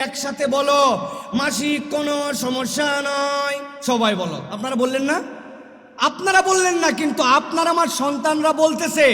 একসাথে বলো, মাসিক কোনো সমস্যা নয়। সবাই বলো। আপনারা বললেন না? আপনারা বললেন না, কিন্তু আপনার আমার সন্তানরা বলতেছে।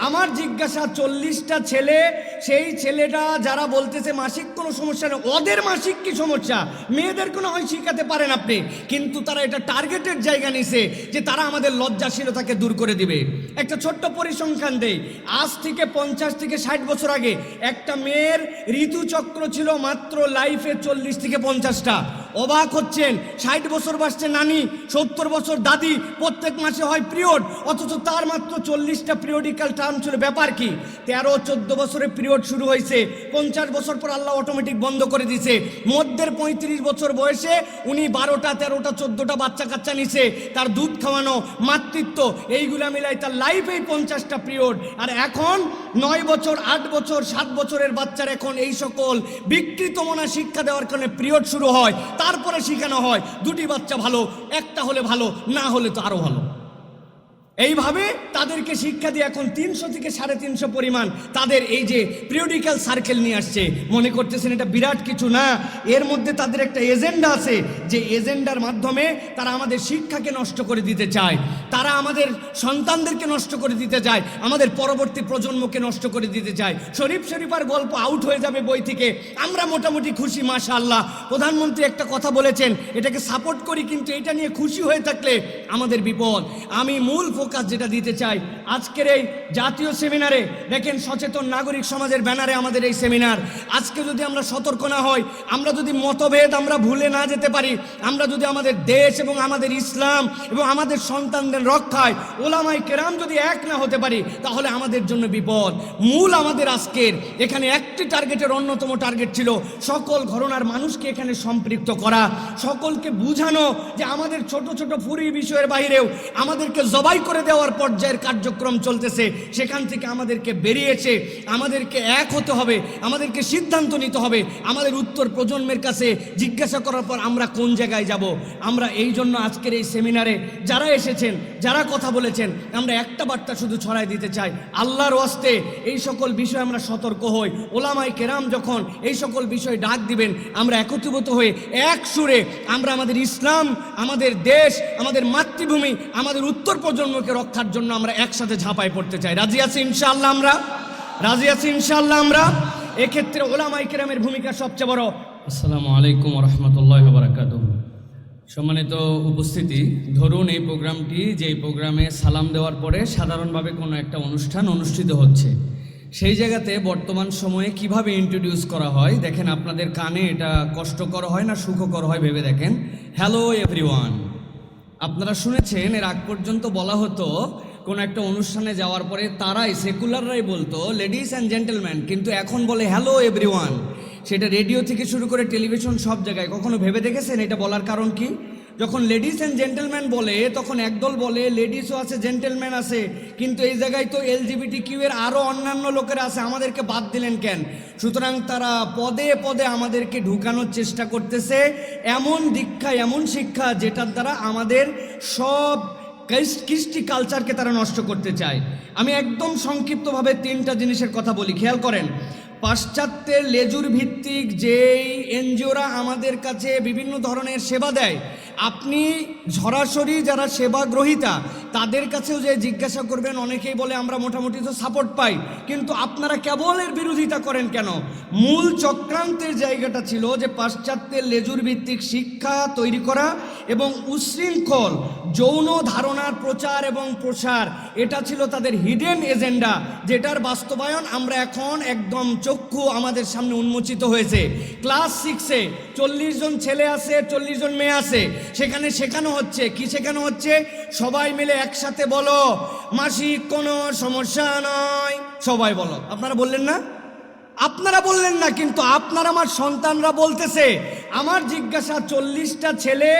আমার জিজ্ঞাসা, 40টা ছেলে, সেই ছেলেটা যারা বলতেছে মাসিক কোনো সমস্যা নেই, ওদের মাসিক কি সমস্যা? মেয়েদের কোনো হয় শিখাতে পারেন আপনি, কিন্তু তারা এটা টার্গেটের জায়গা নিছে যে তারা আমাদের লজ্জাশীলতাকে দূর করে দিবে। একটা ছোট্ট পরিসংখ্যান দেই। আজ থেকে 50 থেকে 60 বছর আগে একটা মেয়ের ঋতুচক্র ছিল মাত্র লাইফে 40 থেকে 50টা। অবাক হচ্ছেন, 60 বছর বাসছে নানি, 70 বছর দাদি, প্রত্যেক মাসে হয় পিরিয়ড, অথচ তার মাত্র 40টা পিরিয়ডিক্যাল টার্ম ছিল। ব্যাপার কি? 13-14 বছরে পিরিয়ড শুরু হয়েছে, 50 বছর পর আল্লাহ অটোমেটিক বন্ধ করে দিছে। মধ্যের 35 বছর বয়সে উনি 12টা 13টা 14টা বাচ্চা কাচ্চা নিছে। তার দুধ খাওয়ানো, মাতৃত্ব, এইগুলা মিলাই তার লাইফেই 50টা পিরিয়ড। আর এখন 9 বছর 8 বছর 7 বছরের বাচ্চার এখন এই সকল বিকৃত মনা শিক্ষা দেওয়ার কারণে পিরিয়ড শুরু হয়। তারপরে শেখানো হয় দুটি বাচ্চা ভালো, একটা হলে ভালো, না হলে তো আরো ভালো। এইভাবে তাদেরকে শিক্ষা দিয়ে এখন 300 থেকে 350 পরিমাণ তাদের এই যে পিরিয়ডিক্যাল সার্কেল নিয়ে আসছে। মনে করতেছেন এটা বিরাট কিছু না, এর মধ্যে তাদের একটা এজেন্ডা আছে, যে এজেন্ডার মাধ্যমে তারা আমাদের শিক্ষাকে নষ্ট করে দিতে চায়, তারা আমাদের সন্তানদেরকে নষ্ট করে দিতে চায়, আমাদের পরবর্তী প্রজন্মকে নষ্ট করে দিতে চায়। শরীফার গল্প আউট হয়ে যাবে বই থেকে, আমরা মোটামুটি খুশি, মাশাআল্লাহ। প্রধানমন্ত্রী একটা কথা বলেছেন, এটাকে সাপোর্ট করি, কিন্তু এটা নিয়ে খুশি হয়ে থাকলে আমাদের বিপদ। আমি মূল ফোকাস যেটা দিতে চাই আজকের এই জাতীয় সেমিনারে, দেখেন সচেতন নাগরিক সমাজের ব্যানারে আমাদের এই সেমিনার। আজকে যদি আমরা সতর্ক না হই, আমরা যদি মতভেদ আমরা ভুলে না যেতে পারি, আমরা যদি আমাদের দেশ এবং আমাদের ইসলাম এবং আমাদের সন্তানদের রক্ষায় ওলামায়ে কেরাম যদি এক না হতে পারি, তাহলে আমাদের জন্য বিপদ। মূল আমাদের আজকের এখানে একটি টার্গেটের অন্যতম টার্গেট ছিল সকল ঘরানার মানুষকে এখানে সম্পৃক্ত করা, সকলকে বুঝানো যে আমাদের ছোট ছোট ফুরি বিষয়ের বাইরেও আমাদেরকে জবাই করে দেওয়ার পর্যায়ের কার্যক্রম চলতেছে। সেখান থেকে আমাদেরকে বেরিয়েছে, আমাদেরকে এক হতে হবে, আমাদেরকে সিদ্ধান্ত নিতে হবে, আমাদের উত্তর প্রজন্মের কাছে জিজ্ঞাসা করার পর আমরা কোন জায়গায় যাব। আমরা এই জন্য আজকের এই সেমিনারে যারা এসেছেন, যারা কথা বলেছেন, আমরা একটা বার্তা শুধু ছড়াই দিতে চাই, আল্লাহর ওয়াস্তে এই সকল বিষয়ে আমরা সতর্ক হই। ওলামায়ে কেরাম যখন এই সকল বিষয় ডাক দিবেন, আমরা একত্রিত হয়ে এক সুরে আমরা আমাদের ইসলাম, আমাদের দেশ, আমাদের মাতৃভূমি, আমাদের উত্তর প্রজন্মকে রক্ষার জন্য আমরা একসাথে ঝাঁপায় পড়তে চাই। রাজি আছি ইনশাআল্লাহ? আমরা রাজি আছি ইনশাআল্লাহ? আমরা এক্ষেত্রে ওলামায়ে কেরামের ভূমিকা সবচেয়ে বড়। আসসালামু আলাইকুম ওয়া রাহমাতুল্লাহি ওয়া বারাকাতুহু। সম্মানিত উপস্থিতি, ধরুন এই প্রোগ্রামটি, যেই প্রোগ্রামে সালাম দেওয়ার পরে সাধারণভাবে কোনো একটা অনুষ্ঠান অনুষ্ঠিত হচ্ছে, সেই জায়গাতে বর্তমান সময়ে কিভাবে ইন্ট্রোডিউস করা হয়, দেখেন আপনাদের কানে এটা কষ্টকর হয় না সুখকর হয় ভেবে দেখেন। Hello everyone. আপনারা শুনেছেন এর আগ পর্যন্ত বলা হতো কোনো একটা অনুষ্ঠানে যাওয়ার পরে তারাই, সেকুলাররাই বলতো লেডিস অ্যান্ড জেন্টেলম্যান, কিন্তু এখন বলে হ্যালো এভরিওয়ান। সেটা রেডিও থেকে শুরু করে টেলিভিশন সব জায়গায়। কখনো ভেবে দেখেছেন এটা বলার কারণ কি? যখন লেডিস অ্যান্ড জেন্টেলম্যান বলে, তখন একদল বলে লেডিসও আছে জেন্টেলম্যান আছে, কিন্তু এই জায়গায় তো LGBTQ এর আরও অন্যান্য লোকেরা আছে, আমাদেরকে বাদ দিলেন কেন? সুতরাং তারা পদে পদে আমাদেরকে ঢুকানোর চেষ্টা করতেছে এমন দীক্ষা, এমন শিক্ষা যেটার দ্বারা আমাদের সব কৃষ্টি কালচারকে তারা নষ্ট করতে চায়। আমি একদম সংক্ষিপ্তভাবে 3টা জিনিসের কথা বলি, খেয়াল করেন। পাশ্চাত্যের লেজুর ভিত্তিক যেই এনজিওরা আমাদের কাছে বিভিন্ন ধরনের সেবা দেয়, আপনি সরাসরি যারা সেবা গ্রহীতা তাদের কাছেও যে জিজ্ঞাসা করবেন, অনেকেই বলে আমরা মোটামুটি তো সাপোর্ট পাই, কিন্তু আপনারা কেবল এর বিরোধিতা করেন কেন? মূল চক্রান্তের জায়গাটা ছিল যে পাশ্চাত্যের লেজুর ভিত্তিক শিক্ষা তৈরি করা এবং উচ্ছৃঙ্খল যৌন ধারণার প্রচার এবং প্রসার, এটা ছিল তাদের হিডেন এজেন্ডা, যেটার বাস্তবায়ন আমরা এখন একদম চক্ষু আমাদের সামনে উন্মোচিত হয়েছে। ক্লাস 6-এ 40 জন ছেলে আছে, 40 জন মেয়ে আছে, সেখানে শেখানো হচ্ছে কি? শেখানো হচ্ছে সবাই মিলে একসাথে বলো, মাসিক কোনো সমস্যা নয়। সবাই বলো। আপনারা বললেন না? আপনারা বললেন না, কিন্তু আপনার আমার সন্তানরা বলতেছে। আমার জিজ্ঞাসা 40টা ছেলে,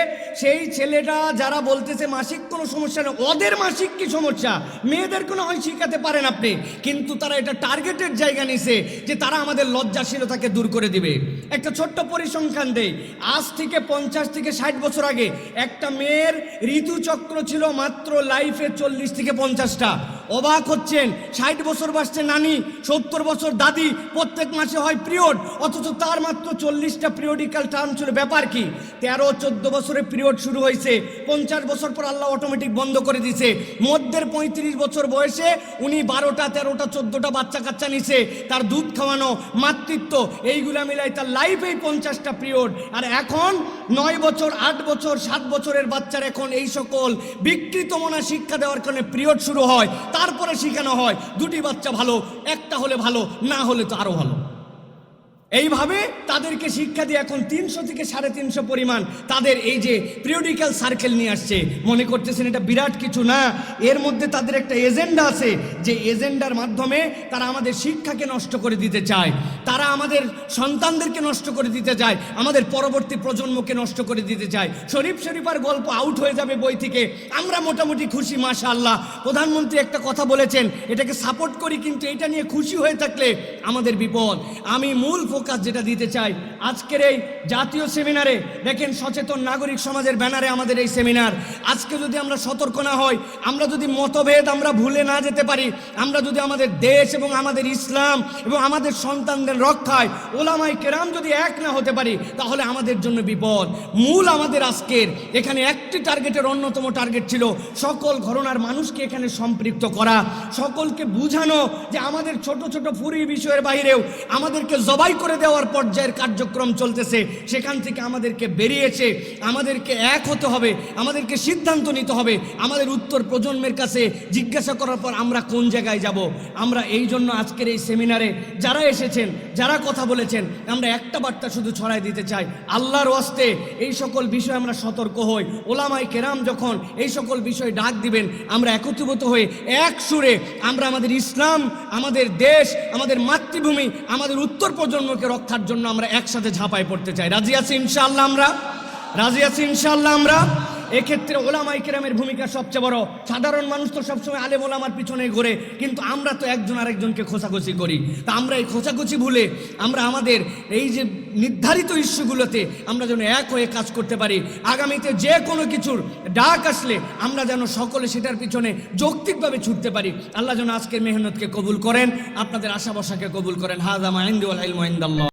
সেই ছেলেটা যারা বলতেছে মাসিক কোনো সমস্যা নেই, ওদের মাসিক কি সমস্যা? মেয়েদের কোনো হয় শিখাতে পারেন আপনি, কিন্তু তারা এটা টার্গেটের জায়গা নিছে যে তারা আমাদের লজ্জাশীলতাকে দূর করে দিবে। একটা ছোট্ট পরিসংখ্যান দেই, আজ থেকে 50 থেকে 60 বছর আগে একটা মেয়ের ঋতুচক্র ছিল মাত্র লাইফে 40 থেকে 50টা। অবাক হচ্ছেন, 60 বছর বাসছে নানি, 70 বছর দাদি, প্রত্যেক মাসে হয় পিরিয়ড, অথচ তার মাত্র 40টা পিরিয়ডিক্যাল টার্ম ছিল। ব্যাপার কি? 13-14 বছরে পিরিয়ড শুরু হয়েছে, 50 বছর পর আল্লাহ অটোমেটিক বন্ধ করে দিছে। মধ্যের 35 বছর বয়সে উনি 12টা 13টা 14টা বাচ্চা কাচ্চা নিছে, তার দুধ খাওয়ানো, মাতৃত্ব, এইগুলা মিলাই তার লাইফেই 50টা পিরিয়ড। আর এখন 9 বছর 8 বছর 7 বছরের বাচ্চার এখন এই সকল বিকৃত মনা শিক্ষা দেওয়ার কারণে পিরিয়ড শুরু হয়, তারপরে শেখানো হয় দুটি বাচ্চা ভালো, একটা হলে ভালো, না হলে তো আরো ভালো। এইভাবে তাদেরকে শিক্ষা দিয়ে এখন 300 থেকে 350 পরিমাণ তাদের এই যে পিরিয়ডিক্যাল সার্কেল নিয়ে আসছে। মনে করতেছেন এটা বিরাট কিছু না, এর মধ্যে তাদের একটা এজেন্ডা আছে, যে এজেন্ডার মাধ্যমে তারা আমাদের শিক্ষাকে নষ্ট করে দিতে চায়, তারা আমাদের সন্তানদেরকে নষ্ট করে দিতে চায়, আমাদের পরবর্তী প্রজন্মকে নষ্ট করে দিতে চায়। শরীফার গল্প আউট হয়ে যাবে বই থেকে, আমরা মোটামুটি খুশি, মাশাআল্লাহ। প্রধানমন্ত্রী একটা কথা বলেছেন, এটাকে সাপোর্ট করি, কিন্তু এটা নিয়ে খুশি হয়ে থাকলে আমাদের বিপদ। আমি মূল ফোকাস যেটা দিতে চাই আজকের এই জাতীয় সেমিনারে, দেখেন সচেতন নাগরিক সমাজের ব্যানারে আমাদের এই সেমিনার। আজকে যদি আমরা সতর্ক না হই, আমরা যদি মতভেদ আমরা ভুলে না যেতে পারি, আমরা যদি আমাদের দেশ এবং আমাদের ইসলাম এবং আমাদের সন্তানদের রক্ষায় ওলামায়ে কেরাম যদি এক না হতে পারি, তাহলে আমাদের জন্য বিপদ। মূল আমাদের আজকের এখানে একটি টার্গেটের অন্যতম টার্গেট ছিল সকল ঘরানার মানুষকে এখানে সম্পৃক্ত করা, সকলকে বুঝানো যে আমাদের ছোট ছোট ফুরি বিষয়ের বাইরেও আমাদেরকে জবাই করে দেওয়ার পর্যায়ের কার্যক্রম চলতেছে। সেখান থেকে আমাদেরকে বেরিয়েছে, আমাদেরকে এক হতে হবে, আমাদেরকে সিদ্ধান্ত নিতে হবে, আমাদের উত্তর প্রজন্মের কাছে জিজ্ঞাসা করার পর আমরা কোন জায়গায় যাব। আমরা এই জন্য আজকের এই সেমিনারে যারা এসেছেন, যারা কথা বলেছেন, আমরা একটা বার্তা শুধু ছড়াই দিতে চাই, আল্লাহর ওয়াস্তে এই সকল বিষয়ে আমরা সতর্ক হই। ওলামায়ে কেরাম যখন এই সকল বিষয় ডাক দিবেন, আমরা একত্রিত হয়ে এক সুরে আমরা আমাদের ইসলাম, আমাদের দেশ, আমাদের মাতৃভূমি, আমাদের উত্তর প্রজন্মকে রক্ষার জন্য আমরা একসাথে ঝাঁপায় পড়তে চাই। রাজি আছি ইনশাআল্লাহ? আমরা রাজি আছি ইনশাআল্লাহ? আমরা এক্ষেত্রে ওলামায়ে কেরামের ভূমিকা সবচেয়ে বড়। সাধারণ মানুষ তো সবসময় আলেম ওলামার পিছনে ঘোরে, কিন্তু আমরা তো একজন আরেকজনকে খোঁচাখুচি করি। তা আমরা এই খোঁচাখুচি ভুলে আমরা আমাদের এই যে নির্ধারিত ইস্যুগুলোতে আমরা যেন এক হয়ে কাজ করতে পারি। আগামীতে যে কোনো কিছুর ডাক আসলে আমরা যেন সকলে সেটার পিছনে যৌক্তিকভাবে ছুটতে পারি। আল্লাহ যেন আজকের মেহনতকে কবুল করেন, আপনাদের আশা বসাকে কবুল করেন। হাযা মা ইনদি ওয়াল ইলমু ইনদাল্লাহ।